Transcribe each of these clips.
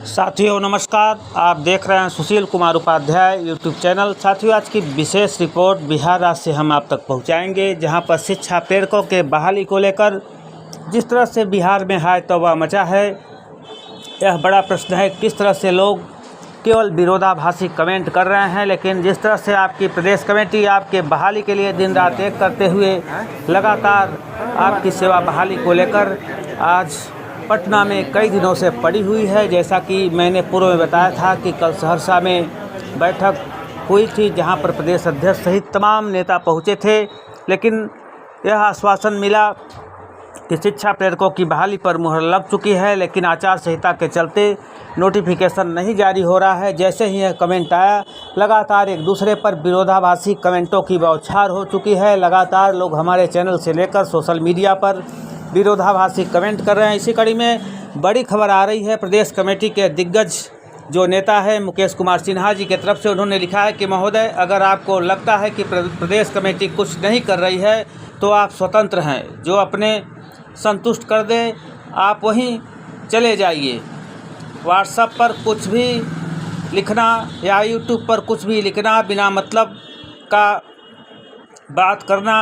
साथियों नमस्कार, आप देख रहे हैं सुशील कुमार उपाध्याय यूट्यूब चैनल। साथियों आज की विशेष रिपोर्ट बिहार राज्य से हम आप तक पहुंचाएंगे, जहां पर शिक्षा प्रेरकों के बहाली को लेकर जिस तरह से बिहार में हाय तौबा मचा है, यह बड़ा प्रश्न है। किस तरह से लोग केवल विरोधाभासी कमेंट कर रहे हैं, लेकिन जिस तरह से आपकी प्रदेश कमेटी आपके बहाली के लिए दिन रात एक करते हुए लगातार आपकी सेवा बहाली को लेकर आज पटना में कई दिनों से पड़ी हुई है। जैसा कि मैंने पूर्व में बताया था कि कल सहरसा में बैठक हुई थी, जहां पर प्रदेश अध्यक्ष सहित तमाम नेता पहुंचे थे, लेकिन यह आश्वासन मिला कि शिक्षा प्रेरकों की बहाली पर मुहर लग चुकी है, लेकिन आचार संहिता के चलते नोटिफिकेशन नहीं जारी हो रहा है। जैसे ही यह कमेंट आया, लगातार एक दूसरे पर विरोधाभासी कमेंटों की बौछार हो चुकी है। लगातार लोग हमारे चैनल से लेकर सोशल मीडिया पर विरोधाभासी कमेंट कर रहे हैं। इसी कड़ी में बड़ी खबर आ रही है, प्रदेश कमेटी के दिग्गज जो नेता है मुकेश कुमार सिन्हा जी की तरफ से उन्होंने लिखा है कि महोदय, अगर आपको लगता है कि प्रदेश कमेटी कुछ नहीं कर रही है तो आप स्वतंत्र हैं, जो अपने संतुष्ट कर दे आप वहीं चले जाइए। व्हाट्सएप पर कुछ भी लिखना या यूट्यूब पर कुछ भी लिखना, बिना मतलब का बात करना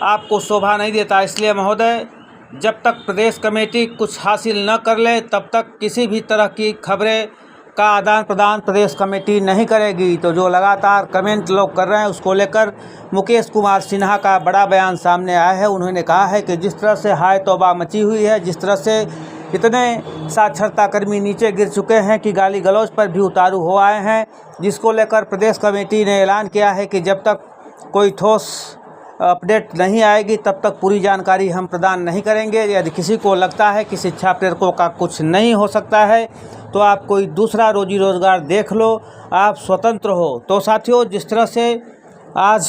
आपको शोभा नहीं देता। इसलिए महोदय, जब तक प्रदेश कमेटी कुछ हासिल न कर ले तब तक किसी भी तरह की खबरें का आदान प्रदान प्रदेश कमेटी नहीं करेगी। तो जो लगातार कमेंट लोग कर रहे हैं उसको लेकर मुकेश कुमार सिन्हा का बड़ा बयान सामने आया है। उन्होंने कहा है कि जिस तरह से हाय तौबा मची हुई है, जिस तरह से इतने साक्षरता कर्मी नीचे गिर चुके हैं कि गाली गलौज पर भी उतारू हो आए हैं, जिसको लेकर प्रदेश कमेटी ने ऐलान किया है कि जब तक कोई ठोस अपडेट नहीं आएगी तब तक पूरी जानकारी हम प्रदान नहीं करेंगे। यदि किसी को लगता है कि शिक्षा प्रेरकों का कुछ नहीं हो सकता है तो आप कोई दूसरा रोजी रोजगार देख लो, आप स्वतंत्र हो। तो साथियों, जिस तरह से आज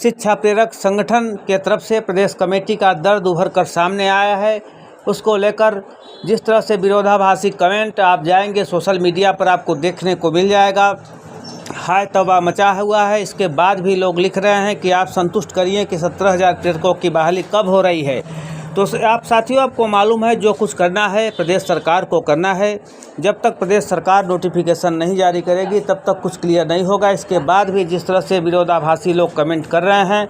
शिक्षा प्रेरक संगठन के तरफ से प्रदेश कमेटी का दर्द उभर कर सामने आया है, उसको लेकर जिस तरह से विरोधाभासी कमेंट आप जाएंगे सोशल मीडिया पर आपको देखने को मिल जाएगा। हाय तौबा मचा हुआ है। इसके बाद भी लोग लिख रहे हैं कि आप संतुष्ट करिए कि 17,000 प्रेरकों की बहाली कब हो रही है। तो आप साथियों, आपको मालूम है जो कुछ करना है प्रदेश सरकार को करना है। जब तक प्रदेश सरकार नोटिफिकेशन नहीं जारी करेगी तब तक कुछ क्लियर नहीं होगा। इसके बाद भी जिस तरह से विरोधाभासी लोग कमेंट कर रहे हैं,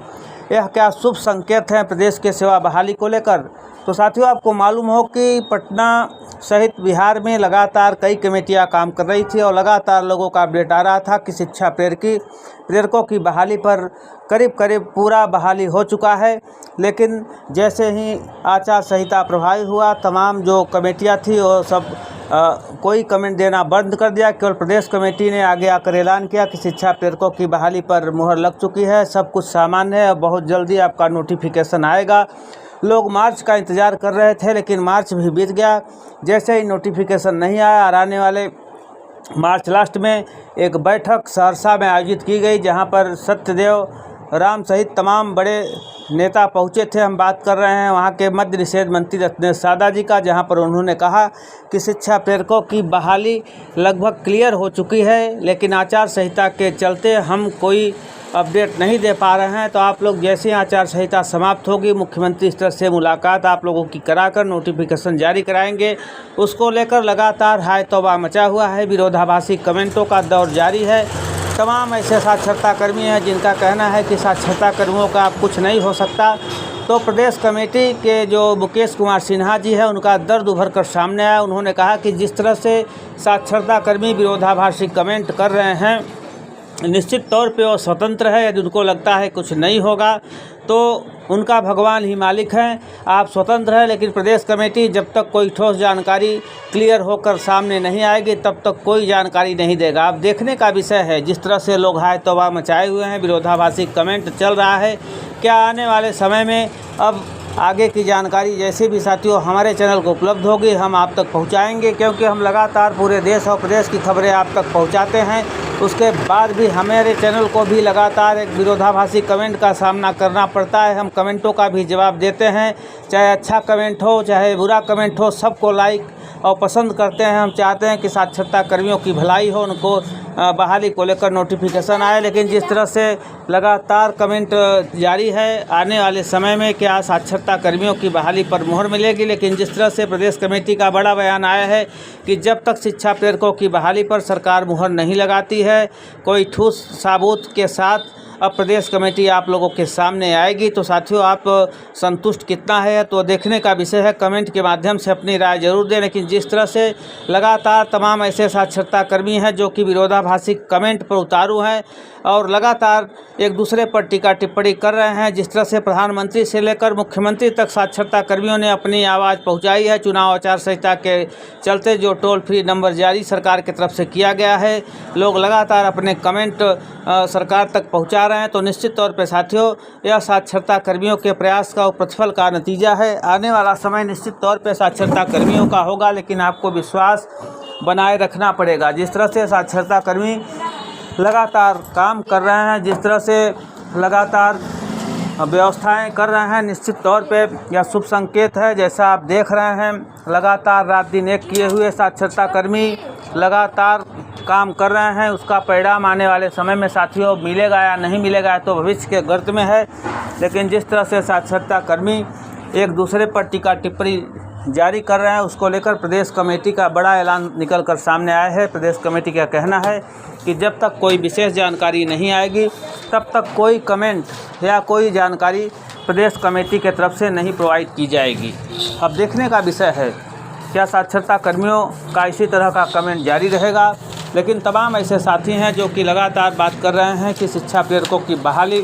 यह क्या शुभ संकेत है प्रदेश के सेवा बहाली को लेकर। तो साथियों, आपको मालूम हो कि पटना सहित बिहार में लगातार कई कमेटियां काम कर रही थी और लगातार लोगों का अपडेट आ रहा था कि शिक्षा प्रेरकों की बहाली पर करीब करीब पूरा बहाली हो चुका है। लेकिन जैसे ही आचार संहिता प्रभावी हुआ, तमाम जो कमेटियां थी वो सब कोई कमेंट देना बंद कर दिया। केवल प्रदेश कमेटी ने आगे आकर ऐलान किया कि शिक्षा प्रेरकों की बहाली पर मुहर लग चुकी है, सब कुछ सामान्य है, बहुत जल्दी आपका नोटिफिकेशन आएगा। लोग मार्च का इंतज़ार कर रहे थे, लेकिन मार्च भी बीत गया। जैसे ही नोटिफिकेशन नहीं आया, आने वाले मार्च लास्ट में एक बैठक सहरसा में आयोजित की गई, जहां पर सत्यदेव राम सहित तमाम बड़े नेता पहुंचे थे। हम बात कर रहे हैं वहां के मद्य निषेध मंत्री रत्नेश सादा जी का, जहां पर उन्होंने कहा कि शिक्षा प्रेरकों की बहाली लगभग क्लियर हो चुकी है, लेकिन आचार संहिता के चलते हम कोई अपडेट नहीं दे पा रहे हैं। तो आप लोग जैसे ही आचार संहिता समाप्त होगी, मुख्यमंत्री स्तर से मुलाकात आप लोगों की कराकर नोटिफिकेशन जारी कराएंगे। उसको लेकर लगातार हाय तौबा मचा हुआ है, विरोधाभासी कमेंटों का दौर जारी है। तमाम ऐसे साक्षरता कर्मी हैं जिनका कहना है कि साक्षरता कर्मियों का अब कुछ नहीं हो सकता। तो प्रदेश कमेटी के जो मुकेश कुमार सिन्हा जी है, उनका दर्द उभर कर सामने आया। उन्होंने कहा कि जिस तरह से साक्षरता कर्मी विरोधाभासी कमेंट कर रहे हैं, निश्चित तौर पे वो स्वतंत्र है। यदि उनको लगता है कुछ नहीं होगा तो उनका भगवान ही मालिक हैं, आप स्वतंत्र हैं। लेकिन प्रदेश कमेटी जब तक कोई ठोस जानकारी क्लियर होकर सामने नहीं आएगी तब तक कोई जानकारी नहीं देगा। अब देखने का विषय है जिस तरह से लोग हाय तौबा मचाए हुए हैं, विरोधाभासी कमेंट चल रहा है, क्या आने वाले समय में अब आगे की जानकारी जैसे भी साथियों हमारे चैनल को उपलब्ध होगी हम आप तक पहुंचाएंगे, क्योंकि हम लगातार पूरे देश और प्रदेश की खबरें आप तक पहुंचाते हैं। उसके बाद भी हमारे चैनल को भी लगातार एक विरोधाभासी कमेंट का सामना करना पड़ता है। हम कमेंटों का भी जवाब देते हैं, चाहे अच्छा कमेंट हो चाहे बुरा कमेंट हो, सबको लाइक और पसंद करते हैं। हम चाहते हैं कि साक्षरता कर्मियों की भलाई हो, उनको बहाली को लेकर नोटिफिकेशन आए। लेकिन जिस तरह से लगातार कमेंट जारी है, आने वाले समय में क्या साक्षरता कर्मियों की बहाली पर मुहर मिलेगी। लेकिन जिस तरह से प्रदेश कमेटी का बड़ा बयान आया है कि जब तक शिक्षा प्रेरकों की बहाली पर सरकार मुहर नहीं लगाती है, कोई ठोस सबूत के साथ अब प्रदेश कमेटी आप लोगों के सामने आएगी। तो साथियों, आप संतुष्ट कितना है तो देखने का विषय है। कमेंट के माध्यम से अपनी राय जरूर दें। लेकिन जिस तरह से लगातार तमाम ऐसे साक्षरता कर्मी हैं जो कि विरोधाभासी कमेंट पर उतारू हैं और लगातार एक दूसरे पर टीका टिप्पणी कर रहे हैं, जिस तरह से प्रधानमंत्री से लेकर मुख्यमंत्री तक साक्षरता कर्मियों ने अपनी आवाज़ पहुंचाई है। चुनाव आचार संहिता के चलते जो टोल फ्री नंबर जारी सरकार की तरफ से किया गया है, लोग लगातार अपने कमेंट सरकार तक पहुंचा रहे हैं। तो निश्चित तौर पर साथियों, यह साक्षरता कर्मियों के प्रयास का और प्रतिफल का नतीजा है। आने वाला समय निश्चित तौर पर साक्षरता कर्मियों का होगा, लेकिन आपको विश्वास बनाए रखना पड़ेगा। जिस तरह से साक्षरता कर्मी लगातार काम कर रहे हैं, जिस तरह से लगातार व्यवस्थाएं कर रहे हैं, निश्चित तौर पे यह शुभ संकेत है। जैसा आप देख रहे हैं, लगातार रात दिन एक किए हुए साक्षरता कर्मी लगातार काम कर रहे हैं। उसका परिणाम आने वाले समय में साथियों मिलेगा या नहीं मिलेगा तो भविष्य के गर्त में है। लेकिन जिस तरह से साक्षरता कर्मी एक दूसरे पर टीका टिप्पणी जारी कर रहे हैं, उसको लेकर प्रदेश कमेटी का बड़ा ऐलान निकल कर सामने आया है। प्रदेश कमेटी का कहना है कि जब तक कोई विशेष जानकारी नहीं आएगी, तब तक कोई कमेंट या कोई जानकारी प्रदेश कमेटी के तरफ से नहीं प्रोवाइड की जाएगी। अब देखने का विषय है क्या साक्षरता कर्मियों का इसी तरह का कमेंट जारी रहेगा। लेकिन तमाम ऐसे साथी हैं जो कि लगातार बात कर रहे हैं कि शिक्षा प्रेरकों की बहाली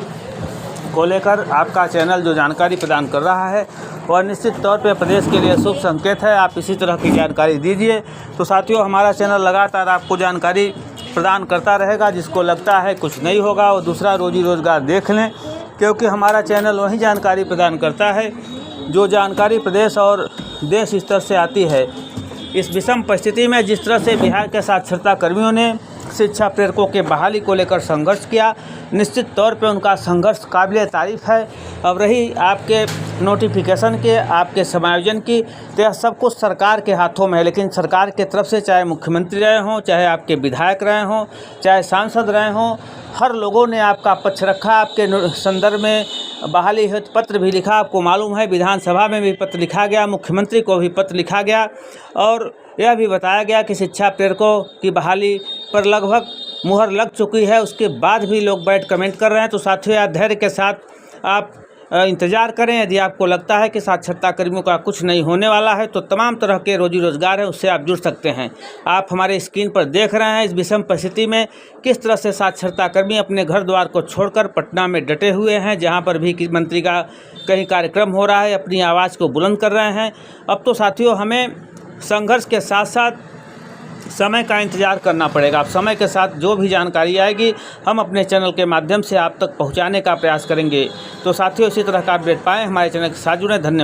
को लेकर आपका चैनल जो जानकारी प्रदान कर रहा है वह निश्चित तौर पे प्रदेश के लिए शुभ संकेत है। आप इसी तरह की जानकारी दीजिए। तो साथियों, हमारा चैनल लगातार आपको जानकारी प्रदान करता रहेगा। जिसको लगता है कुछ नहीं होगा वो दूसरा रोजी रोज़गार देख लें, क्योंकि हमारा चैनल वही जानकारी प्रदान करता है जो जानकारी प्रदेश और देश स्तर से आती है। इस विषम परिस्थिति में जिस तरह से बिहार के साक्षरता कर्मियों ने शिक्षा प्रेरकों के बहाली को लेकर संघर्ष किया, निश्चित तौर पे उनका संघर्ष काबिल तारीफ़ है। अब रही आपके नोटिफिकेशन के, आपके समायोजन की, तो यह सब कुछ सरकार के हाथों में है। लेकिन सरकार के तरफ से चाहे मुख्यमंत्री रहे हों, चाहे आपके विधायक रहे हों, चाहे सांसद रहे हों, हर लोगों ने आपका पक्ष रखा। आपके संदर्भ में बहाली हेतु पत्र भी लिखा। आपको मालूम है विधानसभा में भी पत्र लिखा गया, मुख्यमंत्री को भी पत्र लिखा गया और यह भी बताया गया कि शिक्षा प्रेरकों की बहाली पर लगभग मुहर लग चुकी है। उसके बाद भी लोग बैठ कमेंट कर रहे हैं। तो साथियों, आप धैर्य के साथ आप इंतज़ार करें। यदि आपको लगता है कि साक्षरता कर्मियों का कुछ नहीं होने वाला है तो तमाम तरह के रोजी रोज़गार है उससे आप जुड़ सकते हैं। आप हमारे स्क्रीन पर देख रहे हैं इस विषम परिस्थिति में किस तरह से साक्षरता कर्मी अपने घर द्वार को छोड़कर पटना में डटे हुए हैं। जहां पर भी मंत्री का कहीं कार्यक्रम हो रहा है, अपनी आवाज़ को बुलंद कर रहे हैं। अब तो साथियों, हमें संघर्ष के साथ साथ समय का इंतज़ार करना पड़ेगा। अब समय के साथ जो भी जानकारी आएगी हम अपने चैनल के माध्यम से आप तक पहुंचाने का प्रयास करेंगे। तो साथियों, इसी तरह का अपडेट पाएँ हमारे चैनल के साथ जुड़ें। धन्यवाद।